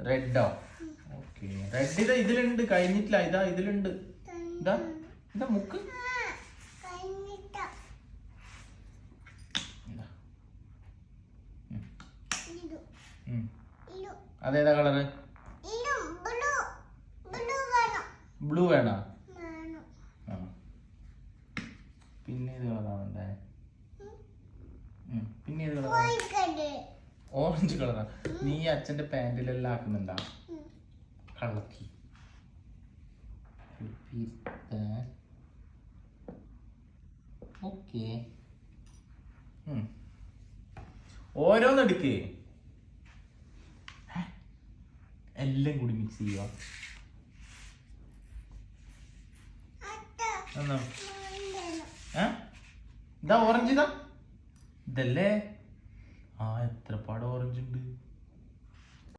റെഡോ? Okay, red ഇതാ ഇതിലുണ്ട്, കഴിഞ്ഞിട്ടില്ല. ഇതാ ഇതിലുണ്ട്. ഇതാ ഇതാ മുക്ക്. അതേതാ കളറ്? ബ്ലൂ വേണോ? പിന്നെ ഏത് കളറാവണ്ടേ? പിന്നെ ഏത് കളറാ? ഓറഞ്ച് കളറാ. നീ അച്ഛന്റെ പാന്റിലെല്ലാം ആക്കുന്നുണ്ടാ? കളക്കി. ഓക്കെ, ഓരോന്നെടുക്കേ. എല്ലാം കൂടി മിക്സ് ചെയ്യുക. ഇതാ ഓറഞ്ച്, ഇതാ ഇതല്ലേ? ആ, എത്ര പാട് ഓറഞ്ച് ഉണ്ട്.